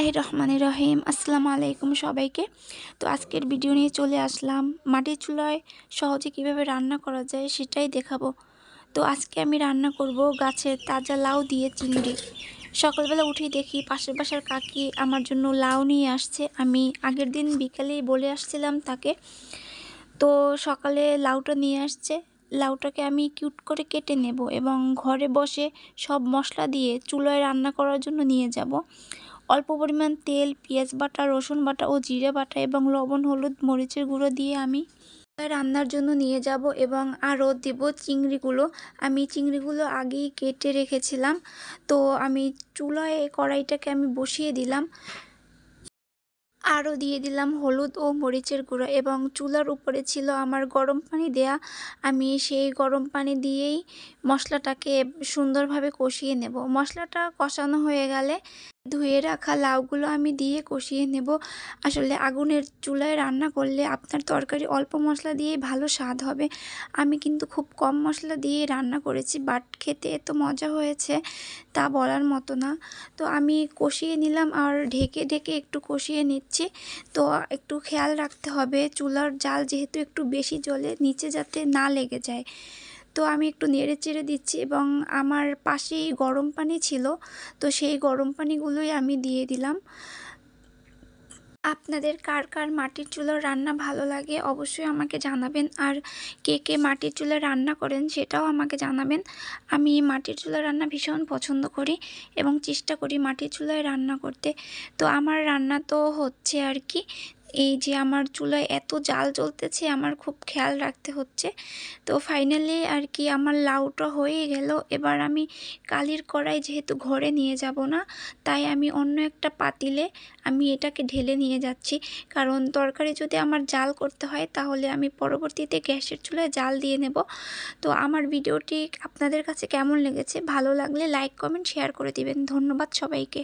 বিসমিল্লাহির রহমানির রহিম। আসসালামু আলাইকুম সবাইকে। তো আজকের ভিডিও নিয়ে চলে আসলাম, মাটির চুলায় সহজে কিভাবে রান্না করা যায় সেটাই দেখাবো। তো আজকে আমি রান্না করব গাছের তাজা লাউ দিয়ে চিংড়ি। সকালবেলা উঠেই দেখি পাশের বাসার কাকি আমার জন্য লাউ নিয়ে আসছে। আমি আগের দিন বিকালেই বলে আসছিলাম তাকে। তো সকালে লাউটা নিয়ে আসছে। লাউটাকে আমি কিউট করে কেটে নেব এবং ঘরে বসে সব মশলা দিয়ে চুলায় রান্না করার জন্য নিয়ে যাব। অল্প পরিমাণ তেল, পেঁয়াজ বাটা, রসুন বাটা ও জিরে বাটা এবং লবণ, হলুদ, মরিচের গুঁড়ো দিয়ে আমি রান্নার জন্য নিয়ে যাব এবং আরও দেব চিংড়িগুলো। আমি চিংড়িগুলো আগেই কেটে রেখেছিলাম। তো আমি চুলায় কড়াইটাকে আমি বসিয়ে দিলাম। আরও দিয়ে দিলাম হলুদ ও মরিচের গুঁড়ো এবং চুলার উপরে ছিল আমার গরম পানি দেয়া। আমি সেই গরম পানি দিয়েই মশলাটাকে সুন্দরভাবে কষিয়ে নেব। মশলাটা কষানো হয়ে গেলে ধুয়ে রাখা লাউগুলো আমি দিয়ে কষিয়ে নেব। আসলে আগুনের চুলায় রান্না করলে আপনার তরকারি অল্প মশলা দিয়েই ভালো স্বাদ হবে। আমি কিন্তু খুব কম মশলা দিয়ে রান্না করেছি, বাট খেতে এত মজা হয়েছে তা বলার মতো না। তো আমি কষিয়ে নিলাম আর ঢেকে ঢেকে একটু কষিয়ে নিচ্ছি। তো একটু খেয়াল রাখতে হবে চুলার জাল যেহেতু একটু বেশি জ্বলে, নিচে যাতে না লেগে যায়। তো আমি একটু নেড়ে চেড়ে দিচ্ছি এবং আমার পাশেই গরম পানি ছিল, তো সেই গরম পানিগুলোই আমি দিয়ে দিলাম। আপনাদের কার কার মাটির চুলার রান্না ভালো লাগে অবশ্যই আমাকে জানাবেন, আর কে কে মাটির চুলায় রান্না করেন সেটাও আমাকে জানাবেন। আমি মাটির চুলার রান্না ভীষণ পছন্দ করি এবং চেষ্টা করি মাটির চুলায় রান্না করতে। তো আমার রান্না তো হচ্ছে আর কি, এই যে আমার চুলায় এত জাল জ্বলতেছে, আমার খুব খেয়াল রাখতে হচ্ছে। তো ফাইনালি আর কি আমার লাউটা হয়ে গেল। এবার আমি কালির কড়াই যেহেতু ঘরে নিয়ে যাব না, তাই আমি অন্য একটা পাতিলে আমি এটাকে ঢেলে নিয়ে যাচ্ছি। কারণ তরকারি যদি আমার জাল করতে হয় তাহলে আমি পরবর্তীতে গ্যাসের চুলায় জাল দিয়ে নেব। তো আমার ভিডিওটি আপনাদের কাছে কেমন লেগেছে, ভালো লাগলে লাইক, কমেন্ট, শেয়ার করে দিবেন। ধন্যবাদ সবাইকে।